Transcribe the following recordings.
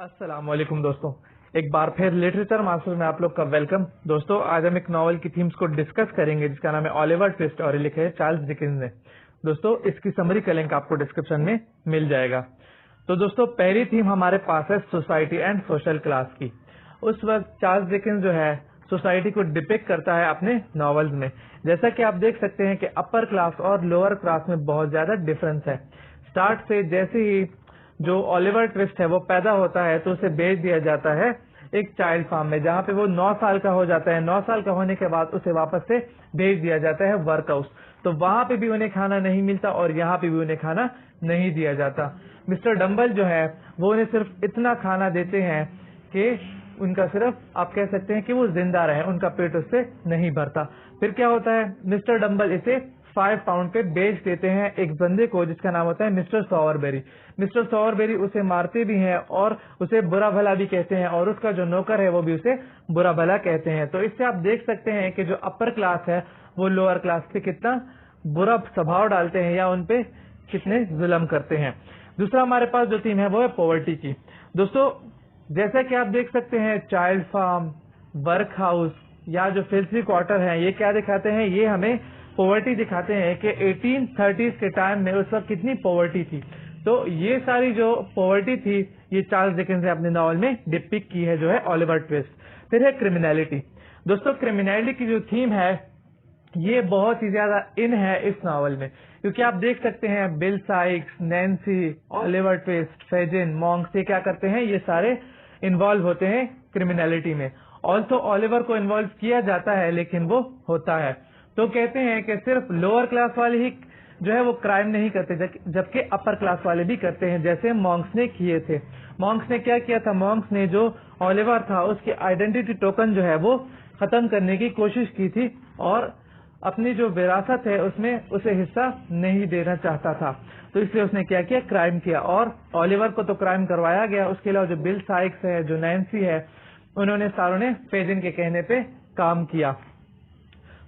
अस्सलाम वालेकुम दोस्तों, एक बार फिर लिटरेचर मास्टर में आप लोग का वेलकम। दोस्तों, आज हम एक नॉवल की थीम्स को डिस्कस करेंगे जिसका नाम है ओलिवर ट्विस्ट और ये लिखे है चार्ल्स डिकेंस ने। दोस्तों, इसकी समरी का लिंक आपको डिस्क्रिप्शन में मिल जाएगा। तो दोस्तों, पहली थीम हमारे पास है सोसाइटी एंड सोशल क्लास की। उस वक्त चार्ल्स डिकेंस जो है सोसाइटी को डिपिक्ट करता है अपने नॉवेल्स में। जैसा कि आप देख सकते हैं कि अपर क्लास और लोअर क्लास में बहुत ज्यादा डिफरेंस है। स्टार्ट से जैसे ही जो ओलिवर ट्विस्ट है वो पैदा होता है तो उसे भेज दिया जाता है एक चाइल्ड फार्म में, जहाँ पे वो 9 साल का हो जाता है। 9 साल का होने के बाद उसे वापस से भेज दिया जाता है वर्क हाउस। तो वहां पे भी उन्हें खाना नहीं मिलता और यहाँ पे भी उन्हें खाना नहीं दिया जाता। मिस्टर डम्बल जो है वो उन्हें सिर्फ इतना खाना देते हैं कि उनका सिर्फ आप कह सकते हैं कि वो जिंदा रहे, उनका पेट उससे नहीं भरता। फिर क्या होता है, मिस्टर डम्बल इसे 5 पाउंड पे बेच देते हैं एक बंदे को जिसका नाम होता है मिस्टर सॉवरबेरी। मिस्टर सॉवरबेरी उसे मारते भी हैं और उसे बुरा भला भी कहते हैं और उसका जो नौकर है वो भी उसे बुरा भला कहते हैं। तो इससे आप देख सकते हैं कि जो अपर क्लास है वो लोअर क्लास पे कितना बुरा स्वभाव डालते हैं या उनपे कितने जुल्म करते हैं। दूसरा हमारे पास जो थीम है वो है पॉवर्टी की। दोस्तों, जैसा कि आप देख सकते हैं चाइल्ड फार्म, वर्क हाउस या जो फिल्थी क्वार्टर है, ये क्या दिखाते हैं, ये हमें पॉवर्टी दिखाते हैं कि 1830s के टाइम में उस वक्त कितनी पॉवर्टी थी। तो ये सारी जो पॉवर्टी थी ये चार्ल्स डिकेंस ने अपने नॉवल में डिपिक्ट की है, जो है ओलिवर ट्विस्ट। फिर है क्रिमिनलिटी। दोस्तों, क्रिमिनलिटी की जो थीम है ये बहुत ही ज्यादा इन है इस नॉवल में, क्योंकि आप देख सकते हैं Bill Sikes, Nancy, Oliver Twist, Fagin, Monks, ये क्या करते हैं, ये सारे इन्वॉल्व होते हैं क्रिमिनलिटी में। ऑल्सो ओलिवर को इन्वॉल्व किया जाता है लेकिन वो होता है। तो कहते हैं कि सिर्फ लोअर क्लास वाले ही जो है वो क्राइम नहीं करते जबकि अपर क्लास वाले भी करते हैं, जैसे मॉन्क्स ने किए थे। मॉन्क्स ने क्या किया था, मॉन्क्स ने जो ओलिवर था उसकी आइडेंटिटी टोकन जो है वो खत्म करने की कोशिश की थी और अपनी जो विरासत है उसमें उसे हिस्सा नहीं देना चाहता था। तो इसलिए उसने क्या किया, क्राइम किया और ओलिवर को तो क्राइम करवाया गया। उसके अलावा जो बिल साइक्स है, जो नैन्सी है, उन्होंने सारों ने फेजिन के कहने पे काम किया।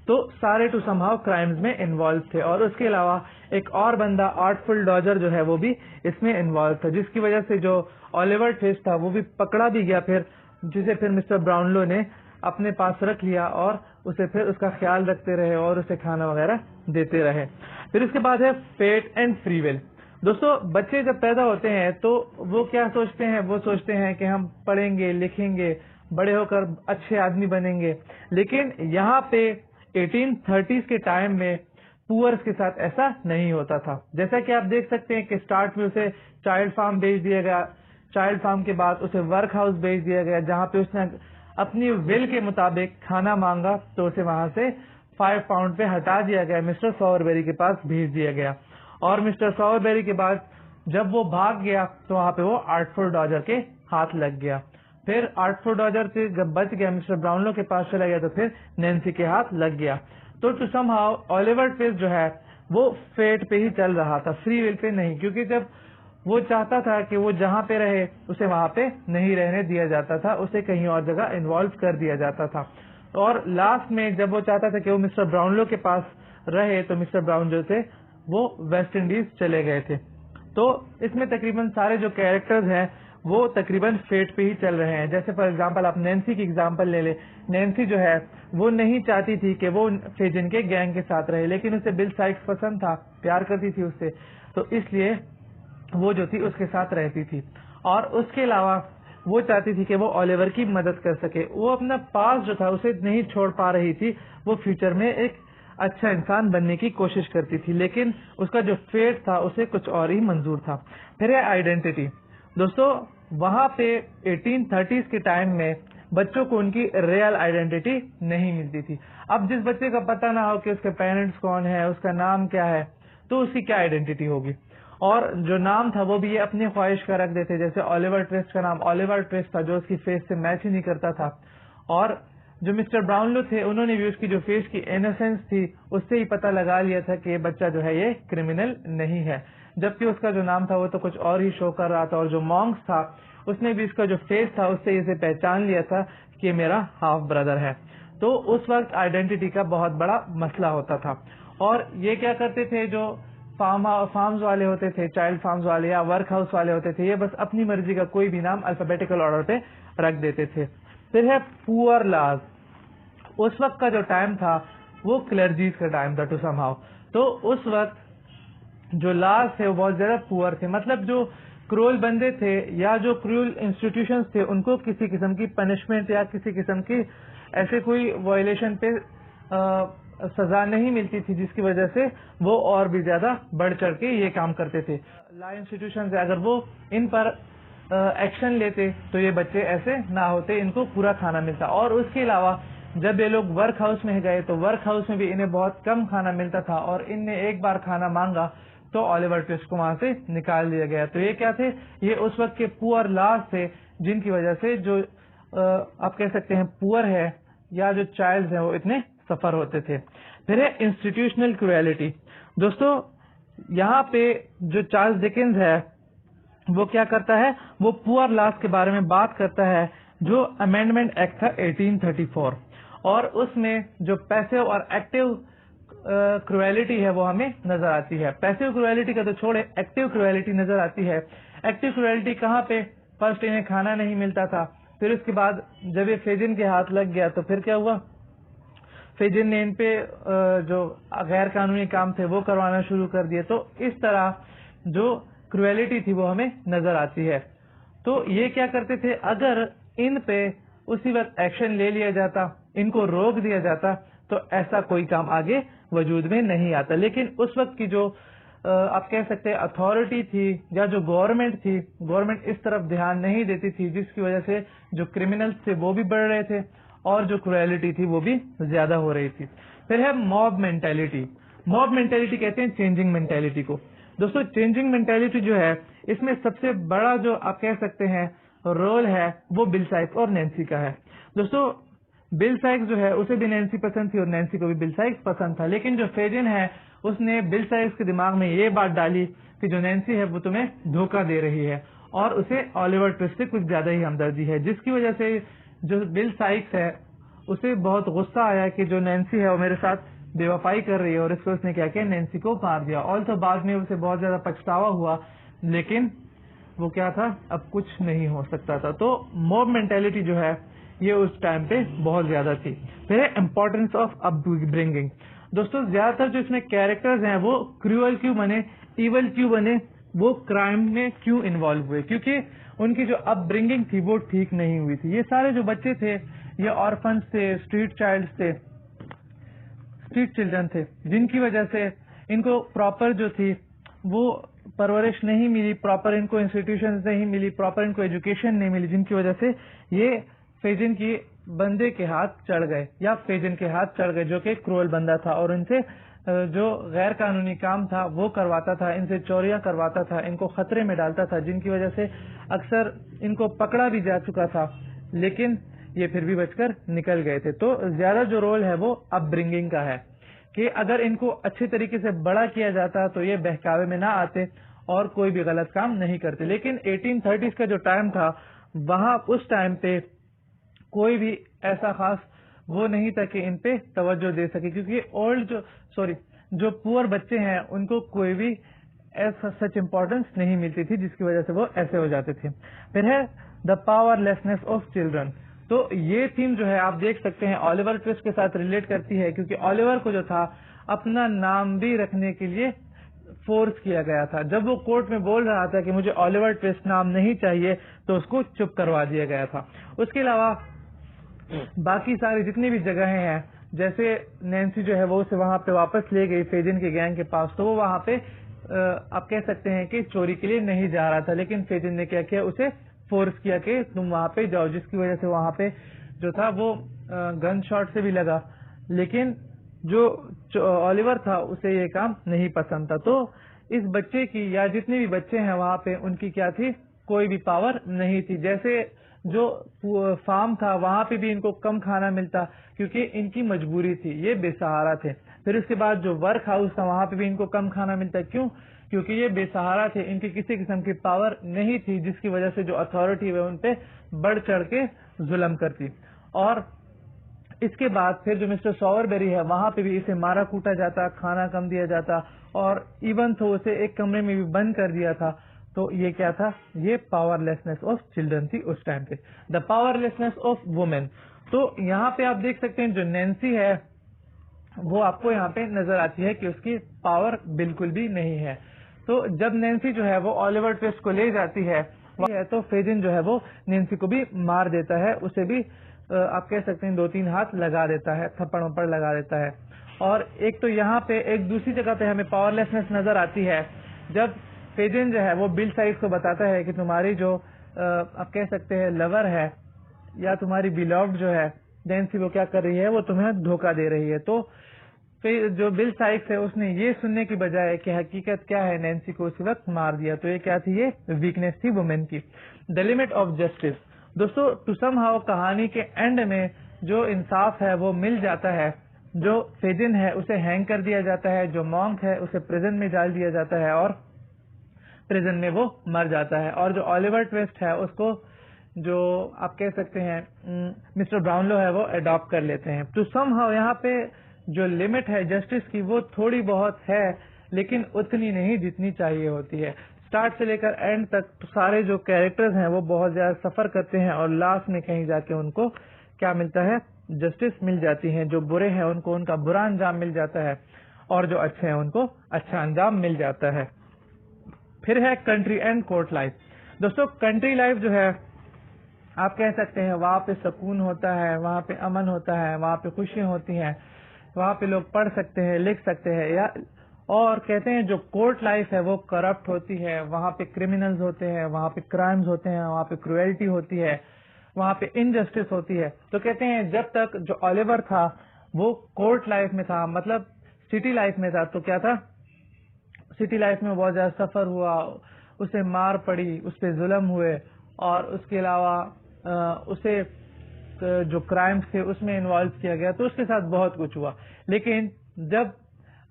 तो सारे टू समहाउ क्राइम्स में इन्वॉल्व थे। और उसके अलावा एक और बंदा आर्टफुल डॉजर जो है वो भी इसमें इन्वॉल्व था, जिसकी वजह से जो ओलिवर ट्विस्ट था वो भी पकड़ा भी गया, फिर जिसे फिर मिस्टर ब्राउनलो ने अपने पास रख लिया और उसे फिर उसका ख्याल रखते रहे और उसे खाना वगैरह देते रहे। फिर इसके बाद है फेट एंड फ्री विल। दोस्तों, बच्चे जब पैदा होते हैं तो वो क्या सोचते हैं, वो सोचते हैं कि हम पढ़ेंगे लिखेंगे, बड़े होकर अच्छे आदमी बनेंगे। लेकिन यहाँ पे 1830s के टाइम में पुअर्स के साथ ऐसा नहीं होता था। जैसा कि आप देख सकते हैं कि स्टार्ट में उसे चाइल्ड फार्म भेज दिया गया, चाइल्ड फार्म के बाद उसे वर्क हाउस भेज दिया गया, जहाँ पे उसने अपनी विल के मुताबिक खाना मांगा तो उसे वहां से 5 पाउंड पे हटा दिया गया, मिस्टर सॉवरबेरी के पास भेज दिया गया। और मिस्टर सॉवरबेरी के बाद जब वो भाग गया तो वहां पे वो आर्टफुल डॉजर के हाथ लग गया। फिर आर्टफुल डॉजर से जब बच गया, मिस्टर ब्राउनलो के पास चला गया तो फिर नैन्सी के हाथ लग गया। तो टू समहाउ ओलिवर ट्विस्ट जो है वो फेट पे ही चल रहा था, फ्री विल पे नहीं, क्योंकि जब वो चाहता था कि वो जहाँ पे रहे उसे वहां पे नहीं रहने दिया जाता था, उसे कहीं और जगह इन्वॉल्व कर दिया जाता था। और लास्ट में जब वो चाहता था कि वो मिस्टर ब्राउनलो के पास रहे तो मिस्टर ब्राउन जो थे वो वेस्ट इंडीज चले गए थे। तो इसमें तकरीबन सारे जो कैरेक्टर्स हैं वो तकरीबन फेट पे ही चल रहे हैं। जैसे फॉर एग्जांपल आप नैन्सी की एग्जांपल ले ले। नैन्सी जो है वो नहीं चाहती थी कि वो फेजिन के गैंग के साथ रहे, लेकिन उसे बिल साइक्स पसंद था, प्यार करती थी उससे, तो इसलिए वो जो थी उसके साथ रहती थी। और उसके अलावा वो चाहती थी कि वो ओलिवर की मदद कर सके। वो अपना पास जो था उसे नहीं छोड़ पा रही थी, वो फ्यूचर में एक अच्छा इंसान बनने की कोशिश करती थी, लेकिन उसका जो फेट था उसे कुछ और ही मंजूर था। फिर है आइडेंटिटी। दोस्तों, वहां पे 1830s के टाइम में बच्चों को उनकी रियल आइडेंटिटी नहीं मिलती थी। अब जिस बच्चे का पता ना हो कि उसके पेरेंट्स कौन है, उसका नाम क्या है, तो उसकी क्या आइडेंटिटी होगी। और जो नाम था वो भी ये अपनी ख्वाहिश का रख देते। जैसे ओलिवर ट्विस्ट का नाम ओलिवर ट्विस्ट था, जो उसकी फेस से मैच ही नहीं करता था। और जो मिस्टर ब्राउनलो थे उन्होंने भी उसकी जो फेस की इनोसेंस थी उससे ही पता लगा लिया था कि ये बच्चा जो है ये क्रिमिनल नहीं है, जबकि उसका जो नाम था वो तो कुछ और ही शो कर रहा था। और जो मॉन्क्स था उसने भी इसका जो फेस था उससे इसे पहचान लिया था कि मेरा हाफ ब्रदर है। तो उस वक्त आइडेंटिटी का बहुत बड़ा मसला होता था। और ये क्या करते थे, जो फार्म्स वाले होते थे, चाइल्ड फार्म्स वाले या वर्क हाउस वाले होते थे, ये बस अपनी मर्जी का कोई भी नाम अल्फाबेटिकल ऑर्डर पे रख देते थे। फिर है पुअर लाज। उस वक्त का जो टाइम था वो क्लर्जीज का टाइम था टू समहाउ। तो उस वक्त जो लाज थे वो बहुत ज्यादा पुअर थे, मतलब जो क्रूअल बंदे थे या जो क्रूअल इंस्टीट्यूशंस थे उनको किसी किस्म की पनिशमेंट या किसी किस्म की ऐसे कोई वायलेशन पे सजा नहीं मिलती थी, जिसकी वजह से वो और भी ज्यादा बढ़ चढ़ के ये काम करते थे। लॉ इंस्टीट्यूशन से अगर वो इन पर एक्शन लेते तो ये बच्चे ऐसे ना होते, इनको पूरा खाना मिलता। और उसके अलावा जब ये लोग वर्क हाउस में गए तो वर्क हाउस में भी इन्हें बहुत कम खाना मिलता था, और इनने एक बार खाना मांगा तो ऑलिवर ट्विस्ट को वहां से निकाल दिया गया। तो ये क्या थे, ये उस वक्त के पुअर लॉज थे, जिनकी वजह से जो आप कह सकते हैं पुअर है या जो चाइल्ड है वो इतने सफर होते थे। फिर है इंस्टीट्यूशनल क्रुएलिटी। दोस्तों यहाँ पे जो चार्ल्स डिकेंस है वो क्या करता है, वो पुअर लॉज के बारे में बात करता है, जो अमेंडमेंट एक्ट था 1834, और उसमें जो पैसिव और एक्टिव क्रुएलिटी है वो हमें नजर आती है। पैसिव क्रुएलिटी का तो छोड़े, एक्टिव क्रुएलिटी नजर आती है। एक्टिव क्रुएलिटी कहाँ पे, फर्स्ट इन्हें खाना नहीं मिलता था, फिर उसके बाद जब ये फेजिन के हाथ लग गया तो फिर क्या हुआ, फेजिन ने इन पे जो गैर कानूनी काम थे वो करवाना शुरू कर दिए। तो इस तरह जो क्रुएलिटी थी वो हमें नजर आती है। तो ये क्या करते थे, अगर इन पे उसी वक्त एक्शन ले लिया जाता, इनको रोक दिया जाता, तो ऐसा कोई काम आगे वजूद में नहीं आता। लेकिन उस वक्त की जो आप कह सकते हैं अथॉरिटी थी या जो गवर्नमेंट थी, गवर्नमेंट इस तरफ ध्यान नहीं देती थी, जिसकी वजह से जो क्रिमिनल्स थे वो भी बढ़ रहे थे और जो क्रुएलिटी थी वो भी ज्यादा हो रही थी। फिर है मॉब मेंटेलिटी। मॉब मेंटेलिटी कहते हैं चेंजिंग मेंटेलिटी को। दोस्तों चेंजिंग मेंटेलिटी जो है, इसमें सबसे बड़ा जो आप कह सकते हैं रोल है वो बिल साइक्स और नैन्सी का है। दोस्तों बिल साइक्स जो है उसे भी नैन्सी पसंद थी और नैन्सी को भी बिल साइक्स पसंद था, लेकिन जो फेजिन है उसने बिल साइक्स के दिमाग में ये बात डाली कि जो नैन्सी है वो तुम्हें धोखा दे रही है, और उसे ऑलिवर ट्विस्ट से कुछ ज्यादा ही हमदर्दी है, जिसकी वजह से जो बिल साइक्स है उसे बहुत गुस्सा आया कि जो नैन्सी है वो मेरे साथ बेवफाई कर रही है, और इसको उसने क्या किया, नैन्सी को मार दिया। और तो बाद में उसे बहुत ज्यादा पछतावा हुआ, लेकिन वो क्या था, अब कुछ नहीं हो सकता था। तो मॉब मेंटेलिटी जो है ये उस टाइम पे बहुत ज्यादा थी। फिर है इम्पोर्टेंस ऑफ अपब्रिंगिंग। दोस्तों ज्यादातर जो इसमें कैरेक्टर्स हैं वो क्रूअल क्यों बने, इवल क्यों बने, वो क्राइम में क्यों इन्वॉल्व हुए, क्योंकि उनकी जो अपब्रिंगिंग थी वो ठीक नहीं हुई थी। ये सारे जो बच्चे थे ये ऑर्फन्स थे, स्ट्रीट चाइल्ड थे, स्ट्रीट चिल्ड्रन थे, जिनकी वजह से इनको प्रॉपर जो थी वो परवरिश नहीं मिली, प्रॉपर इनको इंस्टीट्यूशंस नहीं मिली, प्रॉपर इनको एजुकेशन नहीं मिली, जिनकी वजह से ये फेजिन की बंदे के हाथ चढ़ गए या फेजिन के हाथ चढ़ गए, जो कि क्रूअल बंदा था और इनसे जो गैर कानूनी काम था वो करवाता था, इनसे चोरियां करवाता था, इनको खतरे में डालता था, जिनकी वजह से अक्सर इनको पकड़ा भी जा चुका था, लेकिन ये फिर भी बचकर निकल गए थे। तो ज्यादा जो रोल है वो अपब्रिंगिंग का है कि अगर इनको अच्छे तरीके से बड़ा किया जाता तो ये बहकावे में ना आते और कोई भी गलत काम नहीं करते। लेकिन 1830s का जो टाइम था वहां उस टाइम पे कोई भी ऐसा खास वो नहीं था कि इन पे तवज्जो दे सके, क्योंकि जो पुअर बच्चे हैं उनको कोई भी ऐसा सच इम्पोर्टेंस नहीं मिलती थी, जिसकी वजह से वो ऐसे हो जाते थे। फिर है द पावरलेसनेस ऑफ चिल्ड्रन। तो ये थीम जो है आप देख सकते हैं ऑलिवर ट्विस्ट के साथ रिलेट करती है, क्योंकि ऑलिवर को जो था अपना नाम भी रखने के लिए फोर्स किया गया था। जब वो कोर्ट में बोल रहा था कि मुझे ऑलिवर ट्विस्ट नाम नहीं चाहिए तो उसको चुप करवा दिया गया था। उसके अलावा बाकी सारी जितनी भी जगहें हैं, जैसे नैन्सी जो है वो उसे वहां पे वापस ले गई फेजिन के गैंग के पास, तो वो वहां पे आप कह सकते हैं कि चोरी के लिए नहीं जा रहा था, लेकिन फेजिन ने क्या किया, उसे फोर्स किया कि तुम वहां पे जाओ, जिसकी वजह से वहां पे जो था वो गन शॉट से भी लगा, लेकिन जो ऑलिवर था उसे ये काम नहीं पसंद था। तो इस बच्चे की या जितने भी बच्चे हैं वहां पे उनकी क्या थी, कोई भी पावर नहीं थी। जैसे जो फार्म था वहां पे भी इनको कम खाना मिलता क्योंकि इनकी मजबूरी थी, ये बेसहारा थे। फिर उसके बाद जो वर्क हाउस था वहां पे भी इनको कम खाना मिलता, क्यों, क्योंकि ये बेसहारा थे, इनकी किसी किस्म की पावर नहीं थी, जिसकी वजह से जो अथॉरिटी है उनपे बढ़ चढ़ के जुल्म करती। और इसके बाद फिर जो मिस्टर सॉवरबेरी है वहां पे भी इसे मारा कूटा जाता, खाना कम दिया जाता और इवन तो उसे एक कमरे में भी बंद कर दिया था। तो ये क्या था? ये पावरलेसनेस ऑफ चिल्ड्रन थी उस टाइम पे, द पावरलेसनेस ऑफ वुमेन। तो यहाँ पे आप देख सकते हैं जो नैन्सी है वो आपको यहाँ पे नजर आती है कि उसकी पावर बिल्कुल भी नहीं है। तो जब नैन्सी जो है वो ओलिवर ट्विस्ट को ले जाती है तो फेजिन जो है वो नैन्सी को भी मार देता है, उसे भी आप कह सकते हैं 2-3 हाथ लगा देता है, थप्पड़ वप्पड़ लगा देता है। और एक तो यहाँ पे एक दूसरी जगह पे हमें पावरलेसनेस नजर आती है जब फेजिन जो है वो बिल साइक्स को बताता है कि तुम्हारी जो आप कह सकते हैं लवर है या तुम्हारी बिलॉव्ड जो है नैन्सी, वो क्या कर रही है, वो तुम्हें धोखा दे रही है। तो फिर जो बिल साइक्स है उसने ये सुनने की बजाय कि हकीकत क्या है नैन्सी को उसी वक्त मार दिया। तो ये क्या थी? ये वीकनेस थी वुमेन की। The limit of justice. दोस्तों टू सम हाउ कहानी के एंड में जो इंसाफ है वो मिल जाता है। जो फेजिन है उसे हैंग कर दिया जाता है, जो मॉन्क है उसे प्रिजन में डाल दिया जाता है और प्रिजन में वो मर जाता है। और जो ओलिवर ट्विस्ट है उसको जो आप कह सकते हैं मिस्टर ब्राउनलो है वो अडॉप्ट कर लेते हैं। टू सम हाउ यहाँ पे जो लिमिट है जस्टिस की वो थोड़ी बहुत है, लेकिन उतनी नहीं जितनी चाहिए होती है। स्टार्ट से लेकर एंड तक तो सारे जो कैरेक्टर्स हैं वो बहुत ज्यादा सफर करते हैं और लास्ट में कहीं जाके उनको क्या मिलता है? जस्टिस मिल जाती है। जो बुरे हैं उनको उनका बुरा अंजाम मिल जाता है और जो अच्छे हैं उनको अच्छा अंजाम मिल जाता है। फिर है कंट्री एंड कोर्ट लाइफ। दोस्तों कंट्री लाइफ जो है आप कह सकते हैं वहां पे सुकून होता है, वहां पे अमन होता है, वहां पे खुशियां होती हैं, वहां पे लोग पढ़ सकते हैं, लिख सकते हैं। या और कहते हैं जो कोर्ट लाइफ है वो करप्ट होती है, वहां पे क्रिमिनल्स होते हैं, वहां पे क्राइम्स होते हैं, वहां पे क्रुएल्टी होती है, वहां पे इनजस्टिस होती है। तो कहते हैं जब तक जो ओलिवर था वो कोर्ट लाइफ में था, मतलब सिटी लाइफ में था, तो क्या था? सिटी लाइफ में बहुत ज्यादा सफर हुआ, उसे मार पड़ी, उस पर जुल्म हुए और उसके अलावा उसे जो क्राइम्स थे उसमें इन्वॉल्व किया गया, तो उसके साथ बहुत कुछ हुआ। लेकिन जब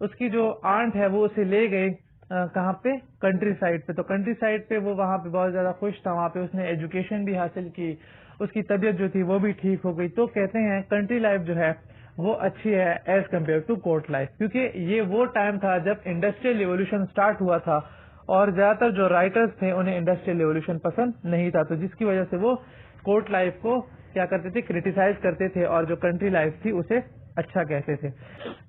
उसकी जो आंट है वो उसे ले गई कहाँ पे? कंट्री साइड पे। तो कंट्री साइड पे वो वहां पे बहुत ज्यादा खुश था, वहां पे उसने एजुकेशन भी हासिल की, उसकी तबीयत जो थी वो भी ठीक हो गई। तो कहते हैं कंट्री लाइफ जो है वो अच्छी है as compare to court life, क्योंकि ये वो टाइम था जब इंडस्ट्रियल रिवोल्यूशन स्टार्ट हुआ था और ज्यादातर जो राइटर्स थे उन्हें इंडस्ट्रियल रिवोल्यूशन पसंद नहीं था, तो जिसकी वजह से वो कोर्ट लाइफ को क्या करते थे? क्रिटिसाइज करते थे और जो कंट्री लाइफ थी उसे अच्छा कहते थे।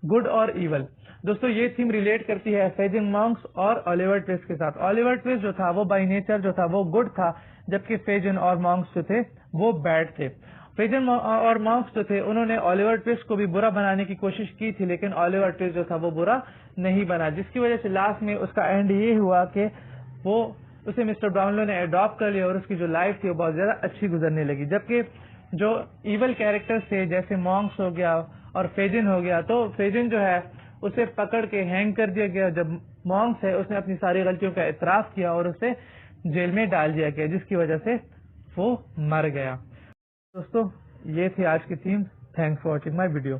गुड और इवल। दोस्तों ये थीम रिलेट करती है फेजिन मॉन्क्स और ओलिवर ट्विस्ट के साथ। ओलिवर ट्विस्ट जो था वो बाय नेचर जो था वो गुड था, जबकि फेजिन और मॉन्क्स जो थे वो बैड थे। फेजिन और मॉन्क्स जो थे उन्होंने ओलिवर ट्विस्ट को भी बुरा बनाने की कोशिश की थी, लेकिन ओलिवर ट्विस्ट जो था वो बुरा नहीं बना, जिसकी वजह से लास्ट में उसका एंड ये हुआ कि वो उसे मिस्टर ब्राउनलो ने अडॉप्ट कर लिया और उसकी जो लाइफ थी वो बहुत ज्यादा अच्छी गुजरने लगी। जबकि जो इवल कैरेक्टर्स थे जैसे मॉन्क्स हो गया और फेजिन हो गया, तो फेजिन जो है उसे पकड़ के हैंग कर दिया गया। जब मॉन्क्स है उसने अपनी सारी गलतियों का इतराफ किया और उसे जेल में डाल दिया गया, जिसकी वजह से वो मर गया। दोस्तों ये थी आज की theme. Thanks for watching my video.